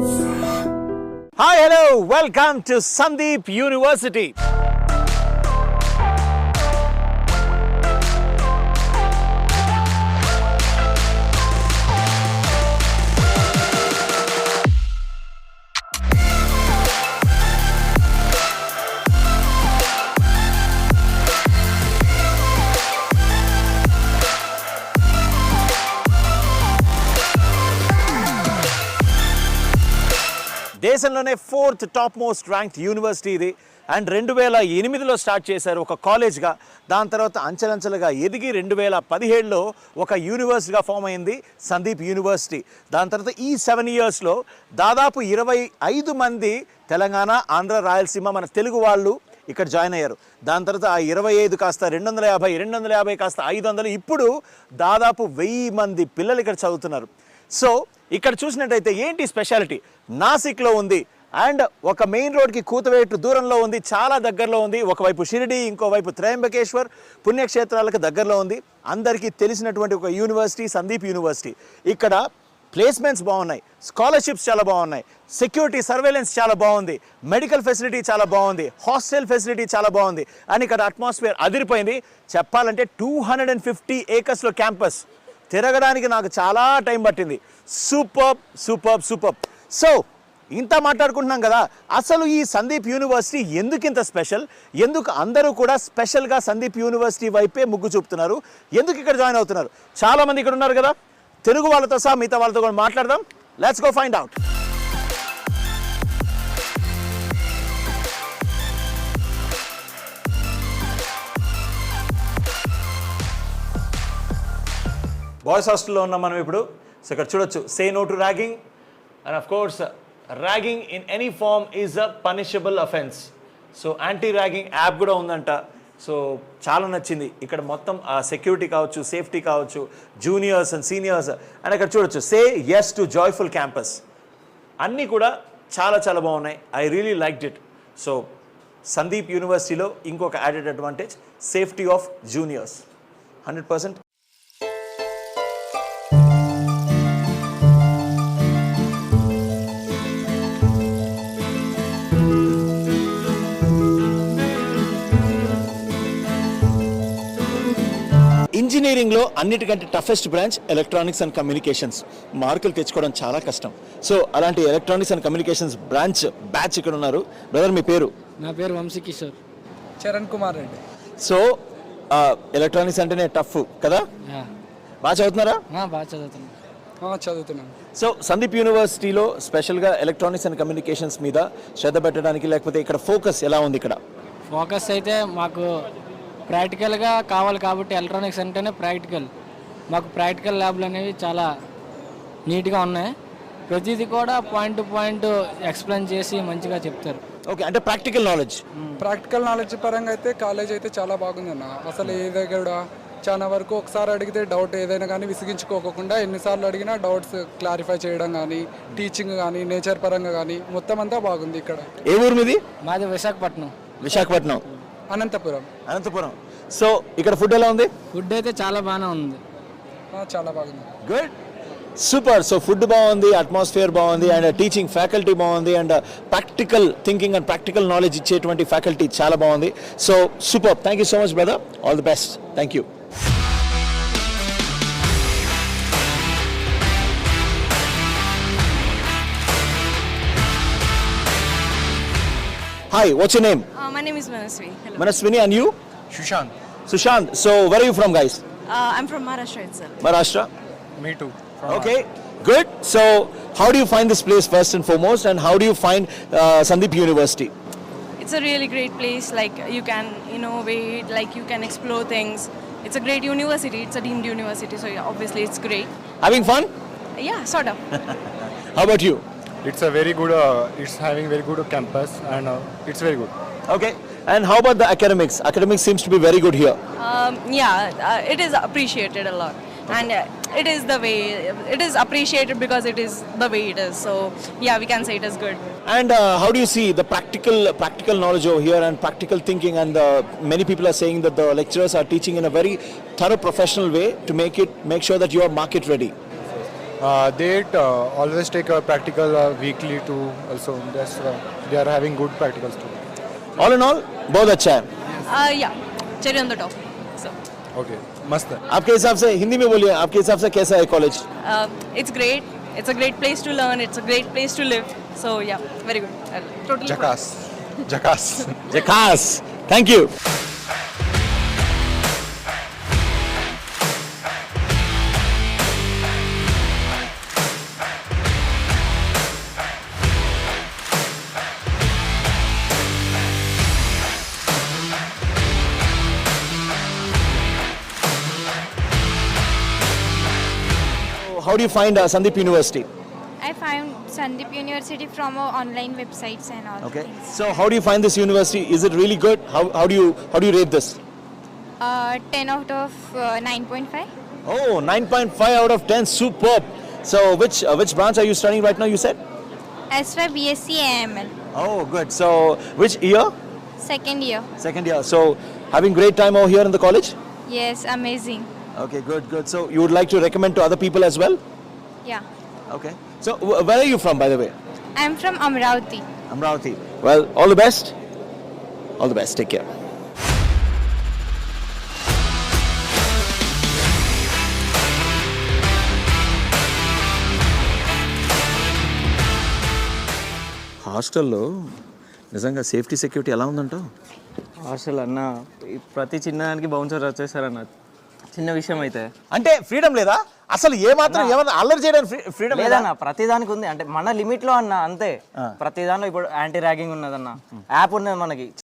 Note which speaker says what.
Speaker 1: Hi, hello, welcome to Sandeep University. దేశంలోనే 4th top most ranked university ఇది. And 2008లో start చేశారు ఒక కాలేజ్గా. దాని తర్వాత అంచెలంచెలుగా ఎదిగి 2017లో ఒక యూనివర్సిటీగా ఫామ్ అయింది సందీప్ యూనివర్సిటీ. దాని తర్వాత ఈ 7 ఇయర్స్లో దాదాపు 25 మంది తెలంగాణ, ఆంధ్ర, రాయలసీమ మన తెలుగు వాళ్ళు ఇక్కడ జాయిన్ అయ్యారు. దాని తర్వాత ఆ 25 కాస్త 250, 250 కాస్త 500, ఇప్పుడు దాదాపు 1000 మంది పిల్లలు ఇక్కడ చదువుతున్నారు. సో ఇక్కడ చూసినట్టయితే ఏంటి స్పెషాలిటీ, నాసిక్లో ఉంది అండ్ ఒక మెయిన్ రోడ్కి కూతవేటు దూరంలో ఉంది, చాలా దగ్గరలో ఉంది. ఒకవైపు షిరిడి, ఇంకోవైపు త్రయంబకేశ్వర్ పుణ్యక్షేత్రాలకు దగ్గరలో ఉంది. అందరికీ తెలిసినటువంటి ఒక యూనివర్సిటీ సందీప్ యూనివర్సిటీ. ఇక్కడ ప్లేస్మెంట్స్ బాగున్నాయి, స్కాలర్షిప్స్ చాలా బాగున్నాయి, సెక్యూరిటీ సర్వేలెన్స్ చాలా బాగుంది, మెడికల్ ఫెసిలిటీ చాలా బాగుంది, హాస్టల్ ఫెసిలిటీ చాలా బాగుంది. అండ్ ఇక్కడ అట్మాస్ఫియర్ అదిరిపోయింది. చెప్పాలంటే 250 acresలో క్యాంపస్. తిరగడానికి నాకు చాలా టైం పట్టింది. సూపర్. సో ఇంత మాట్లాడుకుంటున్నాం కదా, అసలు ఈ సందీప్ యూనివర్సిటీ ఎందుకు ఇంత స్పెషల్, ఎందుకు అందరూ కూడా స్పెషల్గా సందీప్ యూనివర్సిటీ వైపే మొగ్గు చూపుతున్నారు, ఎందుకు ఇక్కడ జాయిన్ అవుతున్నారు? చాలామంది ఇక్కడ ఉన్నారు కదా, తెలుగు వాళ్ళతో సహా మిగతా వాళ్ళతో కూడా మాట్లాడదాం. Let's go find out. Boys హాస్టల్లో ఉన్నాం మనం ఇప్పుడు. సో ఇక్కడ చూడొచ్చు, say no to ragging and of course ragging in any form is a punishable offence. So anti ragging app కూడా ఉందంట. సో చాలా నచ్చింది ఇక్కడ మొత్తం సెక్యూరిటీ కావచ్చు, సేఫ్టీ కావచ్చు, జూనియర్స్ అండ్ సీనియర్స్. అండ్ ఇక్కడ చూడొచ్చు, say yes to joyful campus. అన్నీ కూడా చాలా బాగున్నాయి. I really liked it. So Sandeep యూనివర్సిటీలో ఇంకొక added advantage, safety of juniors 100%. ఇంజనీరింగ్లో అన్నిటికంటే toughest branch electronics and communications. మార్కులు తెచ్చుకోవడం చాలా కష్టం. సో అలాంటి ఎలక్ట్రానిక్స్ అండ్ కమ్యూనికేషన్స్ బ్యాచ్ ఇక్కడ ఉన్నారు. బ్రదర్, మీ పేరు?
Speaker 2: నా పేరు వంశీకిషోర్. చరణ్ కుమార్ రెడ్డి.
Speaker 1: సో ఎలక్ట్రానిక్స్ అంటేనే టఫ్ కదా, బాగా చదువుతున్నారా?
Speaker 2: బాగా చదువుతున్నాను.
Speaker 1: సో సందీప్ యూనివర్సిటీలో స్పెషల్గా ఎలక్ట్రానిక్స్ అండ్ కమ్యూనికేషన్స్ మీద శ్రద్ధ పెట్టడానికి, లేకపోతే ఇక్కడ ఫోకస్ ఎలా ఉంది? ఇక్కడ
Speaker 2: ఫోకస్ అయితే మాకు ప్రాక్టికల్గా కావాలి కాబట్టి ఎలక్ట్రానిక్స్ అంటేనే ప్రాక్టికల్. మాకు ప్రాక్టికల్ ల్యాబ్లు అనేవి చాలా నీట్గా ఉన్నాయి. ప్రతిదీ కూడా పాయింట్ టు పాయింట్ ఎక్స్ప్లెయిన్ చేసి మంచిగా చెప్తారు.
Speaker 1: ఓకే, అంటే ప్రాక్టికల్ నాలెడ్జ్
Speaker 3: పరంగా అయితే కాలేజ్ అయితే చాలా బాగుందన్న. అసలు ఏదో కూడా చాలా వరకు ఒకసారి అడిగితే డౌట్ ఏదైనా కానీ విసిగించుకోకుండా ఎన్నిసార్లు అడిగినా డౌట్స్ క్లారిఫై చేయడం కానీ, టీచింగ్ కానీ, నేచర్ పరంగా కానీ మొత్తం అంతా బాగుంది ఇక్కడ.
Speaker 1: ఏ ఊరు మీది?
Speaker 2: మాది
Speaker 1: విశాఖపట్నం. అనంతపురం. సో ఇక్కడ ఫుడ్ ఎలా ఉంది?
Speaker 2: ఫుడ్ అయితే చాలా బాగానే ఉంది.
Speaker 3: చాలా బాగుంది.
Speaker 1: Good, super. సో ఫుడ్ బాగుంది, అట్మాస్ఫియర్ బాగుంది, అండ్ టీచింగ్ ఫ్యాకల్టీ బాగుంది, and practical thinking and practical knowledge ఇచ్చేటువంటి ఫ్యాకల్టీ చాలా బాగుంది. So super. Thank you so much brother, all the best. Thank you. Hi, what's your name?
Speaker 4: My name is Manaswini. Hello.
Speaker 1: Manaswini, and you? Sushant. So where are you from, guys?
Speaker 4: I'm from Maharashtra itself.
Speaker 1: Maharashtra?
Speaker 3: Me too.
Speaker 1: Okay, good. So how do you find this place first and foremost, and how do you find Sandeep University?
Speaker 4: It's a really great place. Like you can innovate, like you can explore things. It's a great university. It's a deemed university, so yeah, obviously it's great.
Speaker 1: Having fun?
Speaker 4: Yeah, sort of.
Speaker 1: How about you?
Speaker 5: It's a very good. It's having very good campus, and it's very good.
Speaker 1: Okay. And how about the academics? Academics seems to be very good here.
Speaker 4: It is appreciated a lot, and it is the way it is appreciated because it is the way it is. So yeah, we can say it is good.
Speaker 1: And how do you see the practical knowledge over here and practical thinking? And many people are saying that the lecturers are teaching in a very thorough professional way to make sure that you are market ready.
Speaker 5: They always take a practical weekly too. Also, that's they are having good practicals too.
Speaker 1: All in all बहुत अच्छा है.
Speaker 4: Yeah, cherry on the top. So,
Speaker 5: Okay, mast hai.
Speaker 1: आपके हिसाब से हिंदी में बोलिए, आपके हिसाब से कैसा है college?
Speaker 4: it's great. It's a great place to learn. It's a great place to live. So yeah, very good. Totally.
Speaker 5: Jackass. Jackass.
Speaker 1: जकास. Thank you. How do you find Sandeep University?
Speaker 6: I found Sandeep University from online websites and all.
Speaker 1: Okay.
Speaker 6: Things.
Speaker 1: So how do you find this university? Is it really good? How do you rate this?
Speaker 6: 10 out of 9.5.
Speaker 1: Oh, 9.5 out of 10. Superb. So which branch are you studying right now? You said?
Speaker 6: As for BSc AML,
Speaker 1: Oh, good. So which year?
Speaker 6: second year.
Speaker 1: Second year. So having great time over here in the college?
Speaker 6: Yes, amazing.
Speaker 1: Okay, good. So you would like to recommend to other people as well?
Speaker 6: Yeah.
Speaker 1: Okay. So where are you from, by the way?
Speaker 6: I'm from Amravati.
Speaker 1: Amravati. Well, all the best. All the best. Take care. హాస్టల్లో నిజంగా safety security ఎలా ఉందంటావు?
Speaker 7: Hostel అన్న ప్రతి చిన్నదానికి bouncer వచ్చేసారన్న చిన్న విషయం అయితే
Speaker 1: అంటే ఫ్రీడమ్ లేదా అసలు ఏమన్నా అల్లరి చేయడానికి ఫ్రీడమ్ లేదా?
Speaker 7: లేదన్న ప్రతి దానికి ఉంది అంటే మన లిమిట్ లో అన్న అంతే ప్రతి దానిలో ఇప్పుడు యాంటీ ర్యాగింగ్ ఉన్నదన్న యాప్ ఉన్నది మనకి